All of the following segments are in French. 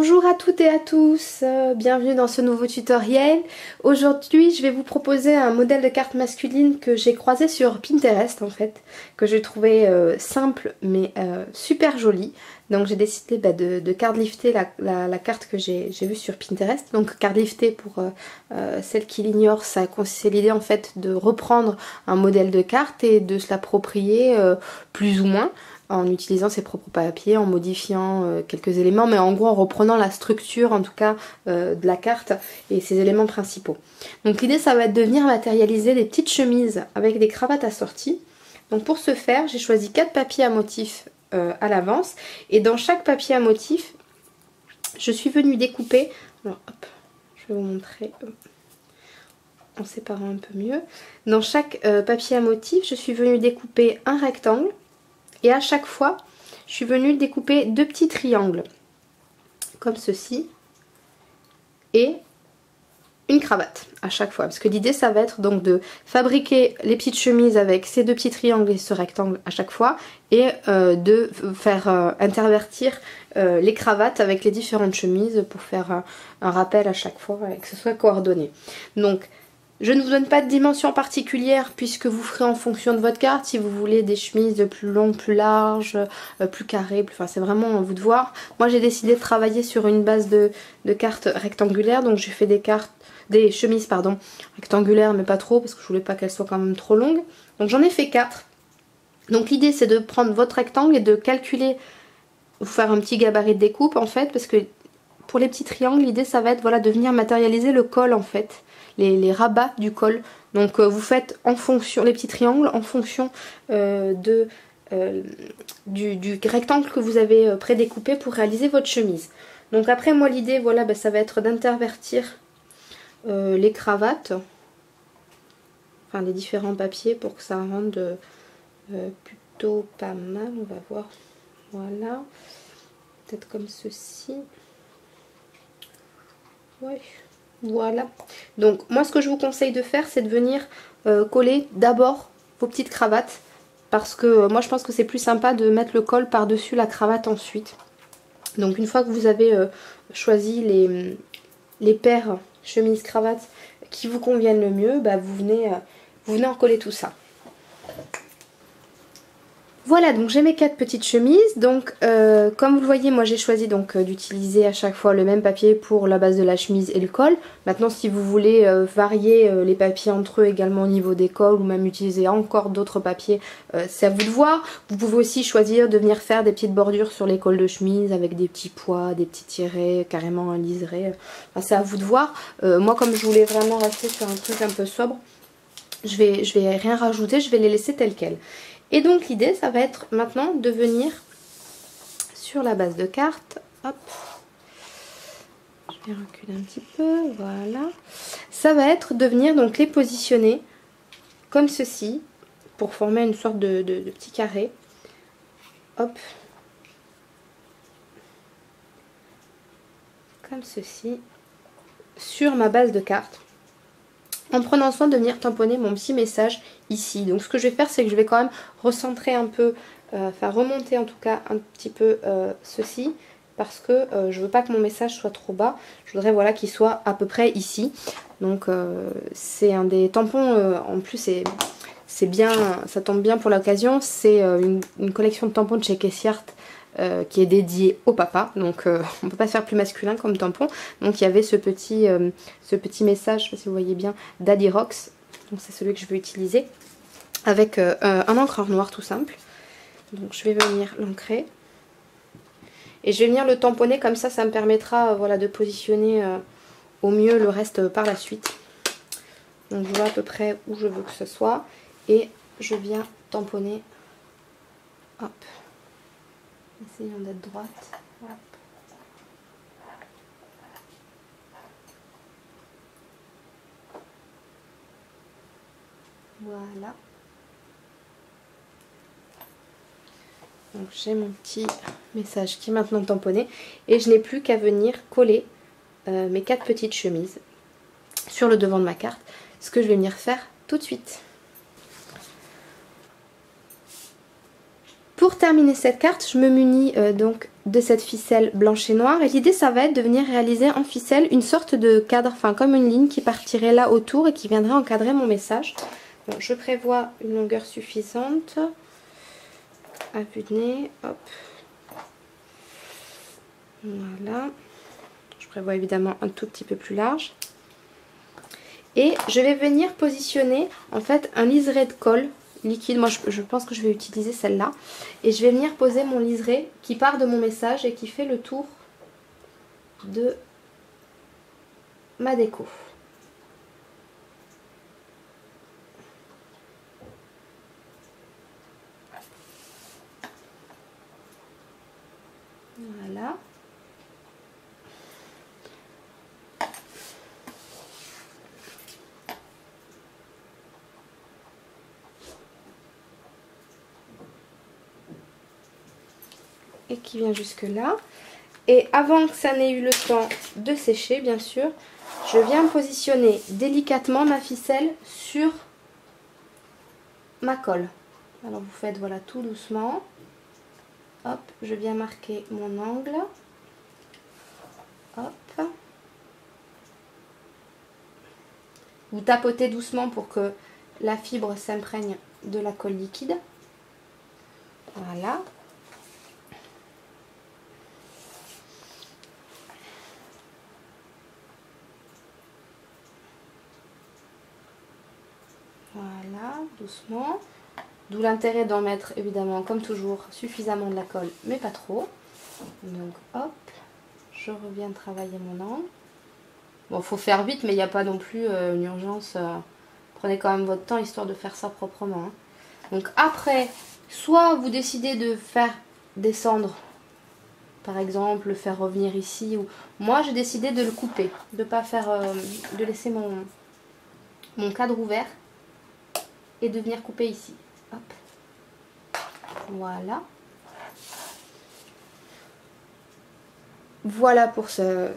Bonjour à toutes et à tous, bienvenue dans ce nouveau tutoriel. Aujourd'hui je vais vous proposer un modèle de carte masculine que j'ai croisé sur Pinterest en fait, que j'ai trouvé simple mais super joli. Donc j'ai décidé de card lifter la carte que j'ai vue sur Pinterest. Donc card lifter pour celles qui l'ignorent, c'est l'idée en fait de reprendre un modèle de carte et de se l'approprier plus ou moins, en utilisant ses propres papiers, en modifiant quelques éléments, mais en gros en reprenant la structure en tout cas de la carte et ses éléments principaux. Donc l'idée ça va être de venir matérialiser des petites chemises avec des cravates assorties. Donc pour ce faire j'ai choisi 4 papiers à motifs à l'avance, et dans chaque papier à motif je suis venue découper, alors hop, je vais vous montrer en séparant un peu mieux, dans chaque papier à motif je suis venue découper un rectangle. Et à chaque fois, je suis venue découper 2 petits triangles, comme ceci, et une cravate à chaque fois. Parce que l'idée, ça va être donc de fabriquer les petites chemises avec ces 2 petits triangles et ce rectangle à chaque fois, et de faire intervertir les cravates avec les différentes chemises pour faire un rappel à chaque fois et que ce soit coordonné. Donc, je ne vous donne pas de dimension particulière puisque vous ferez en fonction de votre carte. Si vous voulez des chemises plus longues, plus larges, plus carrées, enfin c'est vraiment à vous de voir. Moi j'ai décidé de travailler sur une base de cartes rectangulaires, donc j'ai fait des chemises rectangulaires mais pas trop parce que je voulais pas qu'elles soient quand même trop longues. Donc j'en ai fait 4. Donc l'idée c'est de prendre votre rectangle et de calculer, vous faire un petit gabarit de découpe en fait, parce que pour les petits triangles l'idée ça va être voilà, de venir matérialiser le col en fait. Les rabats du col. Donc vous faites en fonction, les petits triangles en fonction du rectangle que vous avez prédécoupé pour réaliser votre chemise. Donc après moi l'idée voilà, ça va être d'intervertir les cravates, enfin les différents papiers pour que ça rende plutôt pas mal. On va voir, voilà, peut-être comme ceci. Ouais. Voilà, donc moi ce que je vous conseille de faire c'est de venir coller d'abord vos petites cravates, parce que moi je pense que c'est plus sympa de mettre le col par dessus la cravate ensuite. Donc une fois que vous avez choisi les paires chemises cravates qui vous conviennent le mieux, vous venez en coller tout ça. Voilà, donc j'ai mes 4 petites chemises. Donc comme vous le voyez, moi j'ai choisi donc d'utiliser à chaque fois le même papier pour la base de la chemise et le col. Maintenant si vous voulez varier les papiers entre eux également au niveau des cols, ou même utiliser encore d'autres papiers, c'est à vous de voir. Vous pouvez aussi choisir de venir faire des petites bordures sur les cols de chemise avec des petits pois, des petits tirets, carrément un liseré. Enfin, c'est à vous de voir. Moi comme je voulais vraiment rester sur un truc un peu sobre, je vais rien rajouter, je vais les laisser telles quelles. Et donc l'idée ça va être maintenant de venir sur la base de carte, hop, je vais reculer un petit peu, voilà, ça va être de venir donc les positionner comme ceci pour former une sorte de petit carré, hop, comme ceci, sur ma base de carte, en prenant soin de venir tamponner mon petit message ici. Donc ce que je vais faire c'est que je vais quand même recentrer un peu, enfin remonter en tout cas un petit peu ceci, parce que je veux pas que mon message soit trop bas, je voudrais voilà qu'il soit à peu près ici. Donc c'est un des tampons, en plus c'est bien, ça tombe bien pour l'occasion, c'est une collection de tampons de chez Kessiart qui est dédié au papa, donc on peut pas faire plus masculin comme tampon. Donc il y avait ce petit message, je sais pas si vous voyez bien, Daddy Rocks, donc c'est celui que je vais utiliser, avec un encreur noir tout simple. Donc je vais venir l'ancrer et je vais venir le tamponner comme ça me permettra voilà, de positionner au mieux le reste par la suite. Donc je vois à peu près où je veux que ce soit et je viens tamponner, hop, essayons d'être droite. Hop. Voilà. Donc j'ai mon petit message qui est maintenant tamponné et je n'ai plus qu'à venir coller mes 4 petites chemises sur le devant de ma carte, ce que je vais venir faire tout de suite. Pour terminer cette carte, je me munis donc de cette ficelle blanche et noire. Et l'idée, ça va être de venir réaliser en ficelle une sorte de cadre, enfin comme une ligne qui partirait là autour et qui viendrait encadrer mon message. Bon, je prévois une longueur suffisante. À vue de nez, hop. Voilà. Je prévois évidemment un tout petit peu plus large. Et je vais venir positionner en fait un liseré de colle liquide. Moi je pense que je vais utiliser celle-là. Et je vais venir poser mon liseré qui part de mon message et qui fait le tour de ma déco. Voilà. Et qui vient jusque là. Et avant que ça n'ait eu le temps de sécher, bien sûr, je viens positionner délicatement ma ficelle sur ma colle. Alors vous faites voilà tout doucement. Hop, je viens marquer mon angle. Hop. Vous tapotez doucement pour que la fibre s'imprègne de la colle liquide. Voilà. Voilà, doucement. D'où l'intérêt d'en mettre évidemment, comme toujours, suffisamment de la colle, mais pas trop. Donc hop, je reviens travailler mon angle. Bon, faut faire vite, mais il n'y a pas non plus une urgence. Prenez quand même votre temps histoire de faire ça proprement. Hein. Donc après, soit vous décidez de faire descendre, par exemple, le faire revenir ici. Ou moi, j'ai décidé de le couper, de pas faire, de laisser mon cadre ouvert et de venir couper ici. Hop. Voilà. Voilà pour ce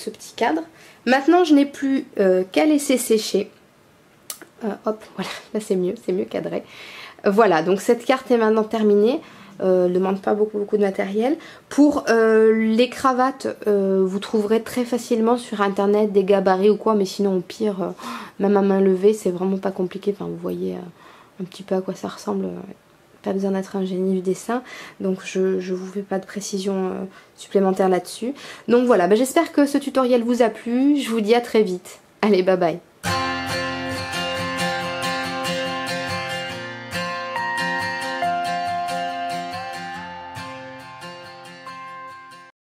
petit cadre. Maintenant, je n'ai plus qu'à laisser sécher. Hop, voilà, là c'est mieux cadré. Voilà, donc cette carte est maintenant terminée. Ne demande pas beaucoup de matériel. Pour les cravates, vous trouverez très facilement sur internet des gabarits ou quoi, mais sinon au pire, même à main levée, c'est vraiment pas compliqué. Enfin, vous voyez un petit peu à quoi ça ressemble. Pas besoin d'être un génie du dessin, donc je vous fais pas de précision supplémentaire là-dessus. Donc voilà, j'espère que ce tutoriel vous a plu. Je vous dis à très vite. Allez, bye bye.